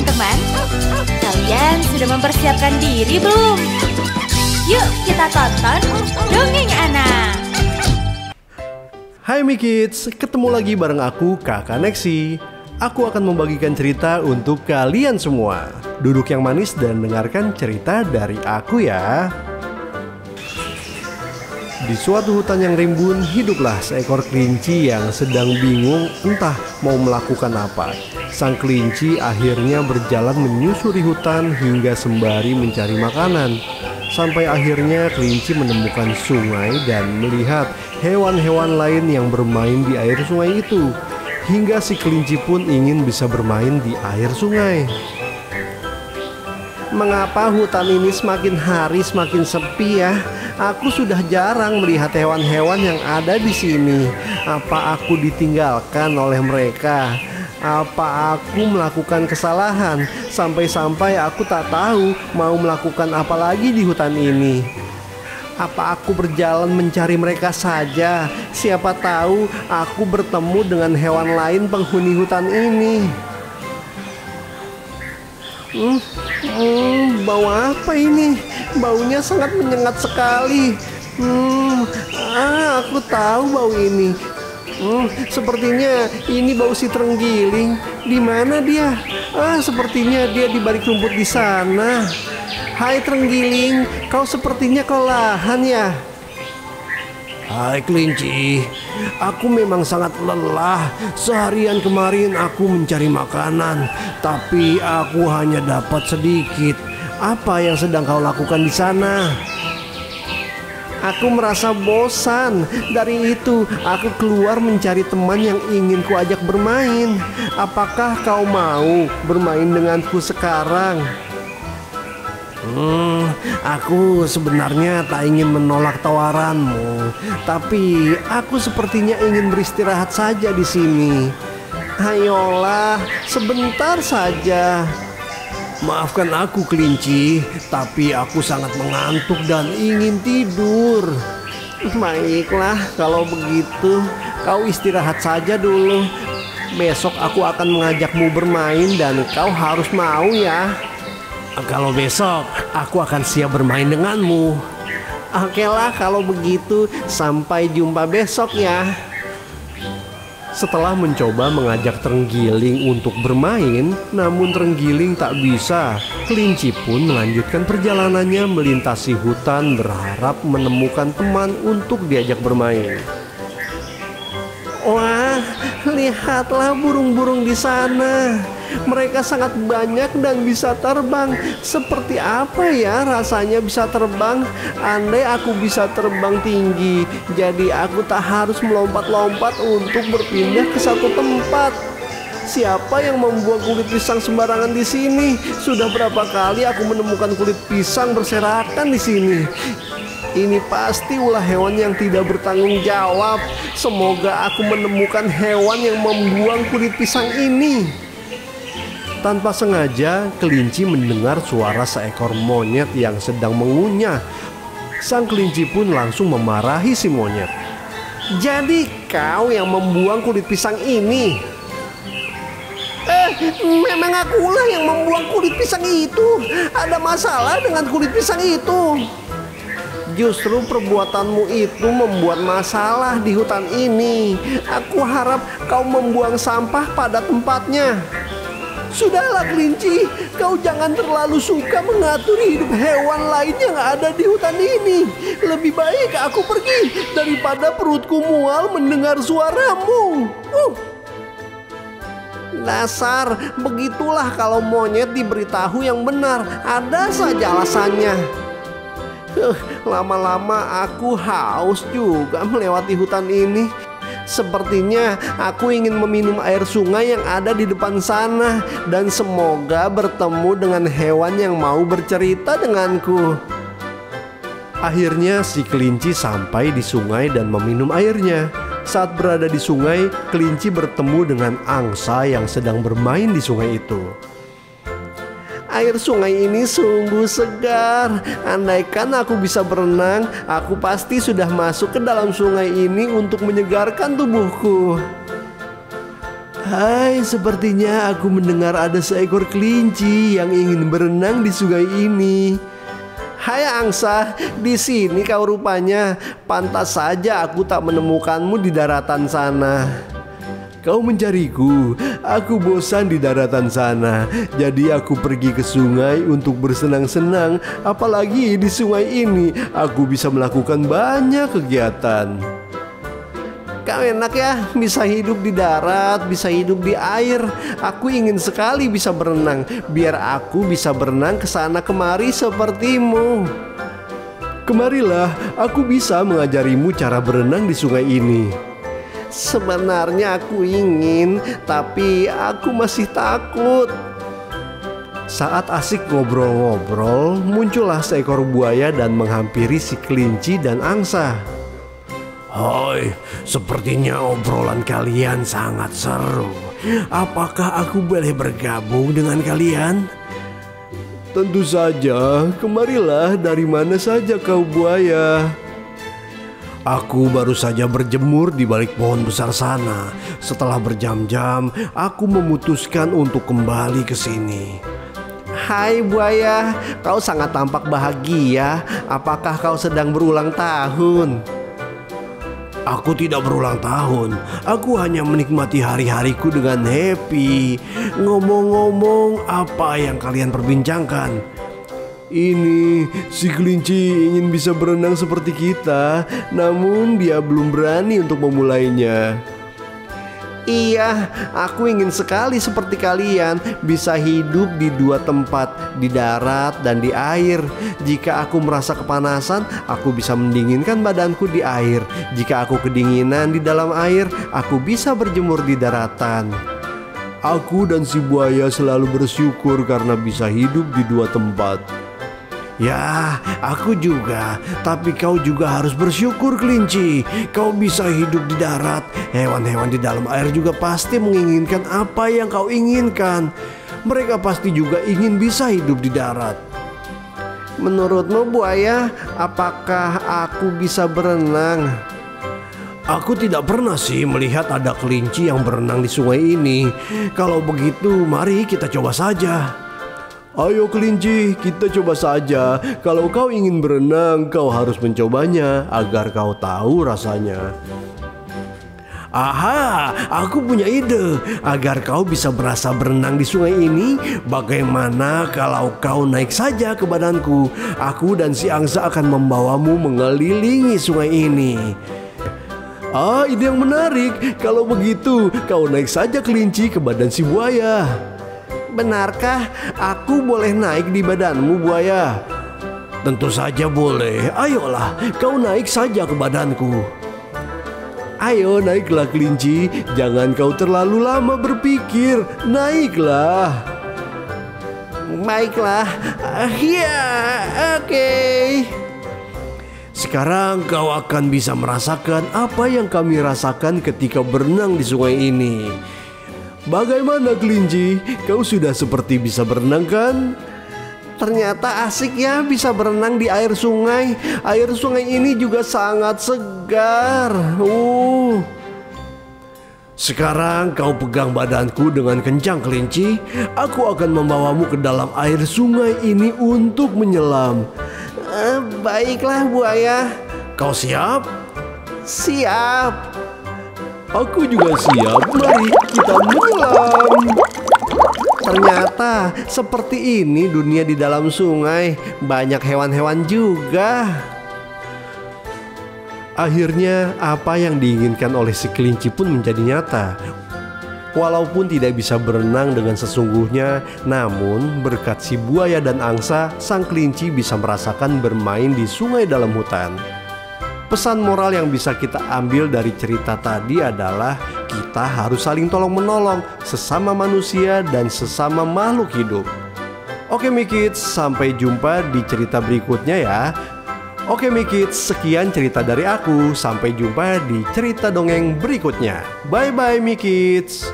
teman-teman. Kalian sudah mempersiapkan diri belum? Yuk kita tonton Dongeng Anak. Hai Mi Kids, ketemu lagi bareng aku Kakak Nexi. Aku akan membagikan cerita untuk kalian semua. Duduk yang manis dan dengarkan cerita dari aku ya. Di suatu hutan yang rimbun, hiduplah seekor kelinci yang sedang bingung entah mau melakukan apa. Sang kelinci akhirnya berjalan menyusuri hutan hingga sembari mencari makanan. Sampai akhirnya kelinci menemukan sungai dan melihat hewan-hewan lain yang bermain di air sungai itu. Hingga si kelinci pun ingin bisa bermain di air sungai. Mengapa hutan ini semakin hari semakin sepi ya? Aku sudah jarang melihat hewan-hewan yang ada di sini. Apa aku ditinggalkan oleh mereka? Apa aku melakukan kesalahan sampai-sampai aku tak tahu mau melakukan apa lagi di hutan ini? Apa aku berjalan mencari mereka saja? Siapa tahu aku bertemu dengan hewan lain penghuni hutan ini. Bau apa ini? Baunya sangat menyengat sekali. Aku tahu bau ini. Sepertinya ini bau si terenggiling. Di mana dia? Sepertinya dia di balik rumput di sana. Hai terenggiling, kau sepertinya kelelahan ya? Hai kelinci, aku memang sangat lelah. Seharian kemarin aku mencari makanan, tapi aku hanya dapat sedikit. Apa yang sedang kau lakukan di sana? Aku merasa bosan. Dari itu, aku keluar mencari teman yang ingin kuajak bermain. Apakah kau mau bermain denganku sekarang? Aku sebenarnya tak ingin menolak tawaranmu, tapi aku sepertinya ingin beristirahat saja di sini. Ayolah, sebentar saja. Maafkan aku kelinci, tapi aku sangat mengantuk dan ingin tidur. Baiklah, kalau begitu kau istirahat saja dulu. Besok aku akan mengajakmu bermain dan kau harus mau ya. Kalau besok aku akan siap bermain denganmu. Okelah kalau begitu, sampai jumpa besok ya. Setelah mencoba mengajak terenggiling untuk bermain, namun terenggiling tak bisa. Kelinci pun melanjutkan perjalanannya melintasi hutan berharap menemukan teman untuk diajak bermain. Wah, lihatlah burung-burung di sana. Mereka sangat banyak dan bisa terbang. Seperti apa ya rasanya bisa terbang? Andai aku bisa terbang tinggi, jadi aku tak harus melompat-lompat untuk berpindah ke satu tempat. Siapa yang membuang kulit pisang sembarangan di sini? Sudah berapa kali aku menemukan kulit pisang berserakan di sini. Ini pasti ulah hewan yang tidak bertanggung jawab. Semoga aku menemukan hewan yang membuang kulit pisang ini. Tanpa sengaja, kelinci mendengar suara seekor monyet yang sedang mengunyah. Sang kelinci pun langsung memarahi si monyet. Jadi kau yang membuang kulit pisang ini? Memang akulah yang membuang kulit pisang itu. Ada masalah dengan kulit pisang itu? Justru perbuatanmu itu membuat masalah di hutan ini. Aku harap kau membuang sampah pada tempatnya. Sudahlah kelinci, kau jangan terlalu suka mengatur hidup hewan lain yang ada di hutan ini. Lebih baik aku pergi daripada perutku mual mendengar suaramu. Dasar, begitulah kalau monyet diberitahu yang benar. Ada saja alasannya. Lama-lama aku haus juga melewati hutan ini. Sepertinya aku ingin meminum air sungai yang ada di depan sana. Dan semoga bertemu dengan hewan yang mau bercerita denganku. Akhirnya si kelinci sampai di sungai dan meminum airnya. Saat berada di sungai, kelinci bertemu dengan angsa yang sedang bermain di sungai itu. Air sungai ini sungguh segar. Andaikan aku bisa berenang, aku pasti sudah masuk ke dalam sungai ini untuk menyegarkan tubuhku. Hai, sepertinya aku mendengar ada seekor kelinci yang ingin berenang di sungai ini. Hai angsa, di sini kau rupanya. Pantas saja aku tak menemukanmu di daratan sana. Kau mencariku, aku bosan di daratan sana. Jadi aku pergi ke sungai untuk bersenang-senang. Apalagi di sungai ini aku bisa melakukan banyak kegiatan. Kau enak ya, bisa hidup di darat, bisa hidup di air. Aku ingin sekali bisa berenang, biar aku bisa berenang ke sana kemari sepertimu. Kemarilah, aku bisa mengajarimu cara berenang di sungai ini. Sebenarnya aku ingin, tapi aku masih takut. Saat asik ngobrol-ngobrol, muncullah seekor buaya dan menghampiri si kelinci dan angsa. Hai, sepertinya obrolan kalian sangat seru. Apakah aku boleh bergabung dengan kalian? Tentu saja, kemarilah. Dari mana saja kau buaya? Aku baru saja berjemur di balik pohon besar sana. Setelah berjam-jam, aku memutuskan untuk kembali ke sini. Hai buaya, kau sangat tampak bahagia. Apakah kau sedang berulang tahun? Aku tidak berulang tahun. Aku hanya menikmati hari-hariku dengan happy. Ngomong-ngomong, apa yang kalian perbincangkan? Ini si kelinci ingin bisa berenang seperti kita, namun dia belum berani untuk memulainya. Iya, aku ingin sekali seperti kalian, bisa hidup di dua tempat, di darat dan di air. Jika aku merasa kepanasan, aku bisa mendinginkan badanku di air. Jika aku kedinginan di dalam air, aku bisa berjemur di daratan. Aku dan si buaya selalu bersyukur karena bisa hidup di dua tempat. Ya, aku juga. Tapi kau juga harus bersyukur, kelinci. Kau bisa hidup di darat. Hewan-hewan di dalam air juga pasti menginginkan apa yang kau inginkan. Mereka pasti juga ingin bisa hidup di darat. Menurutmu buaya, apakah aku bisa berenang? Aku tidak pernah sih melihat ada kelinci yang berenang di sungai ini. Kalau begitu, mari kita coba saja. Ayo kelinci, kita coba saja. Kalau kau ingin berenang, kau harus mencobanya agar kau tahu rasanya. Aha, aku punya ide. Agar kau bisa merasa berenang di sungai ini, bagaimana kalau kau naik saja ke badanku? Aku dan si angsa akan membawamu mengelilingi sungai ini. Ah, ide yang menarik. Kalau begitu, kau naik saja kelinci ke badan si buaya. Benarkah aku boleh naik di badanmu buaya? Tentu saja boleh. Ayolah, kau naik saja ke badanku. Ayo naiklah kelinci. Jangan kau terlalu lama berpikir. Naiklah. Baiklah. Ya, oke. Sekarang kau akan bisa merasakan apa yang kami rasakan ketika berenang di sungai ini. Bagaimana kelinci? Kau sudah seperti bisa berenang kan? Ternyata asik ya bisa berenang di air sungai. Air sungai ini juga sangat segar. Sekarang kau pegang badanku dengan kencang kelinci. Aku akan membawamu ke dalam air sungai ini untuk menyelam. Baiklah buaya. Kau siap? Siap. Aku juga siap, mari kita menyelam. Ternyata seperti ini dunia di dalam sungai. Banyak hewan-hewan juga. Akhirnya apa yang diinginkan oleh si kelinci pun menjadi nyata. Walaupun tidak bisa berenang dengan sesungguhnya, namun berkat si buaya dan angsa, sang kelinci bisa merasakan bermain di sungai dalam hutan. Pesan moral yang bisa kita ambil dari cerita tadi adalah kita harus saling tolong-menolong sesama manusia dan sesama makhluk hidup. Oke Mikids, sampai jumpa di cerita berikutnya ya. Oke Mikids, sekian cerita dari aku. Sampai jumpa di cerita dongeng berikutnya. Bye-bye Mikids.